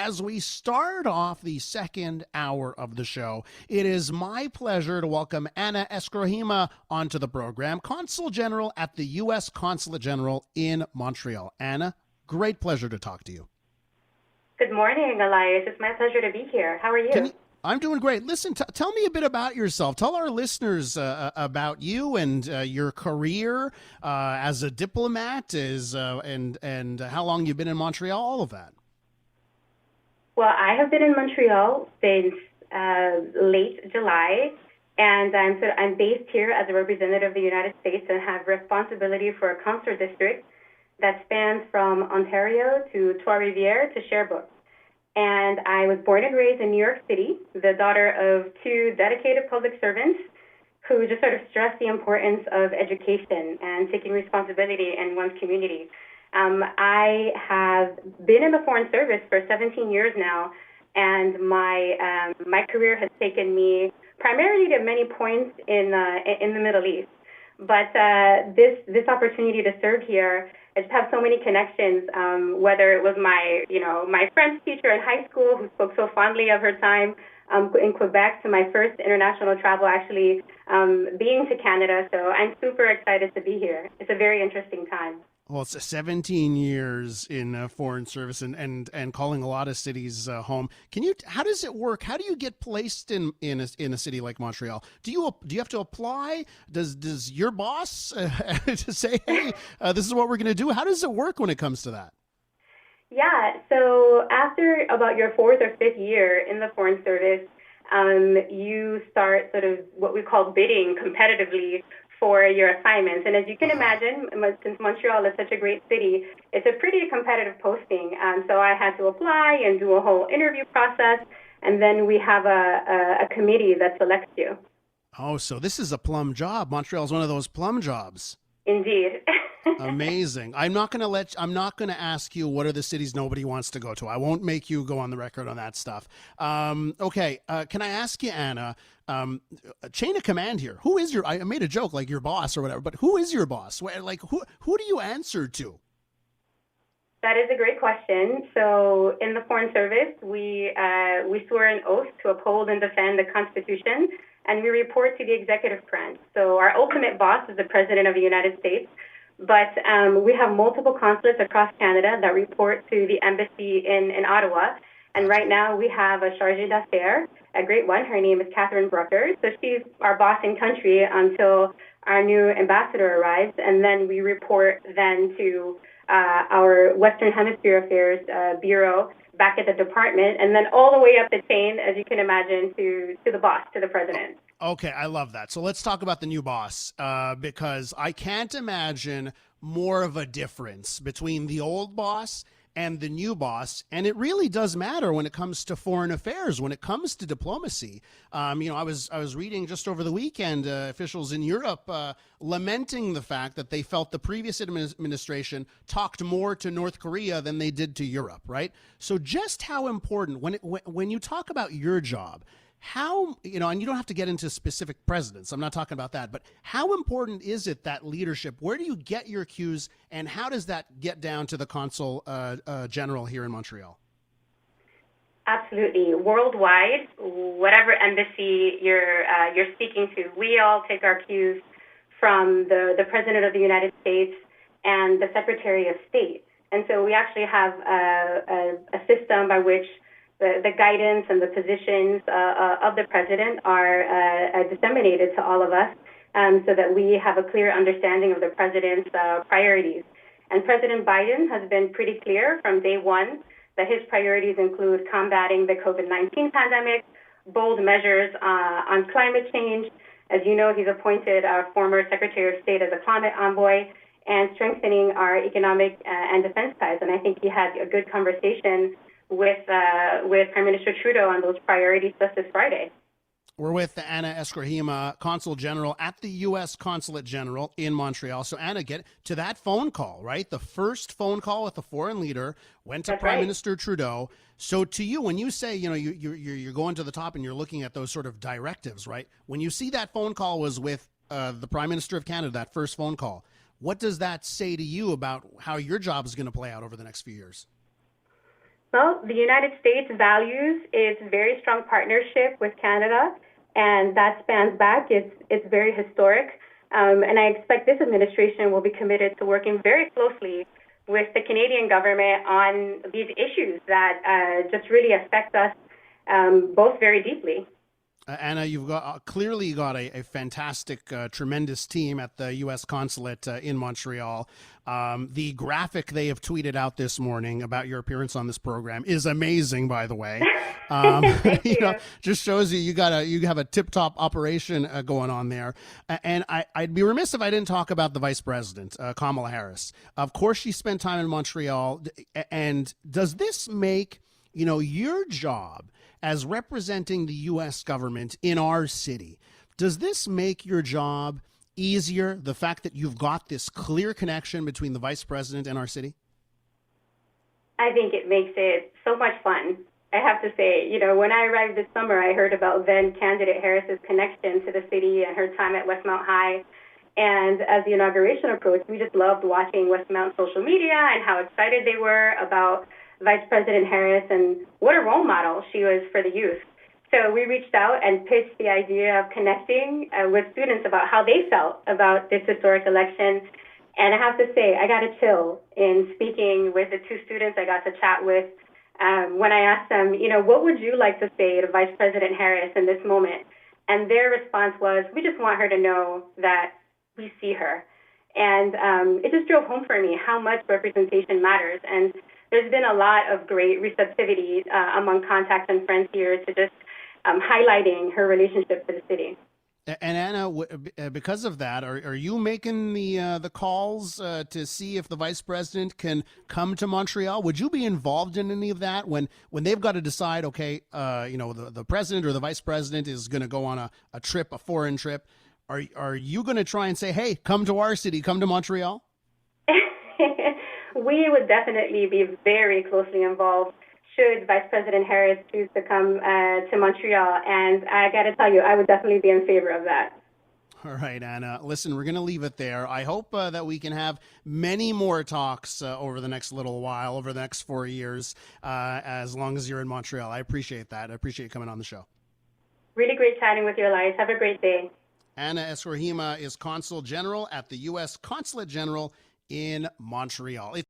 as we start off the second hour of the show, it is my pleasure to welcome Anna Escrogima onto the program, Consul General at the U.S. Consulate General in Montreal. Anna, great pleasure to talk to you. Good morning, Elias. It's my pleasure to be here. How are you? I'm doing great. Listen, tell me a bit about yourself. Tell our listeners about you and your career as a diplomat, and how long you've been in Montreal. All of that. Well, I have been in Montreal since late July, and I'm based here as a representative of the United States and have responsibility for a consular district that spans from Ontario to Trois-Rivières to Sherbrooke. And I was born and raised in New York City, the daughter of two dedicated public servants who just sort of stressed the importance of education and taking responsibility in one's community. I have been in the Foreign Service for 17 years now, and my career has taken me primarily to many points in the Middle East. But this opportunity to serve here, I just have so many connections. Whether it was my French teacher in high school who spoke so fondly of her time in Quebec, to my first international travel actually being to Canada. So I'm super excited to be here. It's a very interesting time. Well, it's 17 years in foreign service and calling a lot of cities home. How does it work? How do you get placed in a city like Montreal? Do you have to apply? Does your boss to say, hey, this is what we're going to do? How does it work when it comes to that? Yeah. So after about your fourth or fifth year in the Foreign Service, you start sort of what we call bidding competitively for your assignments. And as you can imagine, since Montreal is such a great city, it's a pretty competitive posting. So I had to apply and do a whole interview process, and then we have a committee that selects you. Oh, so this is a plum job. Montreal is one of those plum jobs. Indeed. Amazing. I'm not going to ask you what are the cities nobody wants to go to. I won't make you go on the record on that stuff. Okay. Can I ask you, Anna, chain of command here? Who is I made a joke like your boss or whatever, but who is your boss? Like who do you answer to? That is a great question. So in the Foreign Service, we swear an oath to uphold and defend the Constitution, and we report to the executive branch. So our ultimate boss is the President of the United States. But we have multiple consulates across Canada that report to the embassy in Ottawa. And right now we have a chargée d'affaires, a great one. Her name is Catherine Brucker. So she's our boss in country until our new ambassador arrives. And then we report then to our Western Hemisphere Affairs Bureau back at the department, and then all the way up the chain, as you can imagine, to the boss, to the president. Okay, I love that. So let's talk about the new boss, because I can't imagine more of a difference between the old boss and the new boss. And it really does matter when it comes to foreign affairs, when it comes to diplomacy. I was reading just over the weekend, officials in Europe lamenting the fact that they felt the previous administration talked more to North Korea than they did to Europe, right? So just how important, when you talk about your job, how, and you don't have to get into specific presidents, I'm not talking about that, but how important is it, that leadership? Where do you get your cues, and how does that get down to the Consul General here in Montreal? Absolutely. Worldwide, whatever embassy you're speaking to, we all take our cues from the President of the United States and the Secretary of State. And so we actually have a system by which the guidance and the positions of the president are disseminated to all of us, so that we have a clear understanding of the president's priorities. And President Biden has been pretty clear from day one that his priorities include combating the COVID-19 pandemic, bold measures on climate change. As you know, he's appointed our former Secretary of State as a climate envoy, and strengthening our economic and defense ties. And I think he had a good conversation with Prime Minister Trudeau on those priorities just this Friday. We're with Anna Escrogima, Consul General at the U.S. Consulate General in Montreal. So, Anna, get to that phone call, right? The first phone call with the foreign leader went to That's Prime right. Minister Trudeau. So to you, when you say, you're going to the top and you're looking at those sort of directives, right? When you see that phone call was with the Prime Minister of Canada, that first phone call, what does that say to you about how your job is going to play out over the next few years? Well, the United States values its very strong partnership with Canada, and that spans back. It's very historic, and I expect this administration will be committed to working very closely with the Canadian government on these issues that just really affect us both very deeply. Anna, you've got clearly got a fantastic, tremendous team at the U.S. Consulate in Montreal. The graphic they have tweeted out this morning about your appearance on this program is amazing, by the way. Thank You know, you. just shows you have a tip top operation going on there. And I'd be remiss if I didn't talk about the Vice President, Kamala Harris. Of course, she spent time in Montreal. And does this make your job as representing the U.S. government in our city, does this make your job easier, the fact that you've got this clear connection between the vice president and our city? I think it makes it so much fun. I have to say, when I arrived this summer, I heard about then candidate Harris's connection to the city and her time at Westmount High. And as the inauguration approached, we just loved watching Westmount social media and how excited they were about Vice President Harris and what a role model she was for the youth. So we reached out and pitched the idea of connecting with students about how they felt about this historic election. And I have to say, I got a chill in speaking with the two students I got to chat with when I asked them, what would you like to say to Vice President Harris in this moment? And their response was, we just want her to know that we see her. And it just drove home for me how much representation matters. And there's been a lot of great receptivity among contacts and friends here to just highlighting her relationship to the city. And Anna, because of that, are you making the calls to see if the vice president can come to Montreal? Would you be involved in any of that when they've got to decide? Okay, the president or the vice president is going to go on a trip, a foreign trip. Are you going to try and say, hey, come to our city, come to Montreal? We would definitely be very closely involved should Vice President Harris choose to come to Montreal. And I got to tell you, I would definitely be in favor of that. All right, Anna. Listen, we're going to leave it there. I hope that we can have many more talks over the next little while, over the next 4 years, as long as you're in Montreal. I appreciate that. I appreciate you coming on the show. Really great chatting with you, Elias. Have a great day. Anna Escrogima is Consul General at the U.S. Consulate General in Montreal.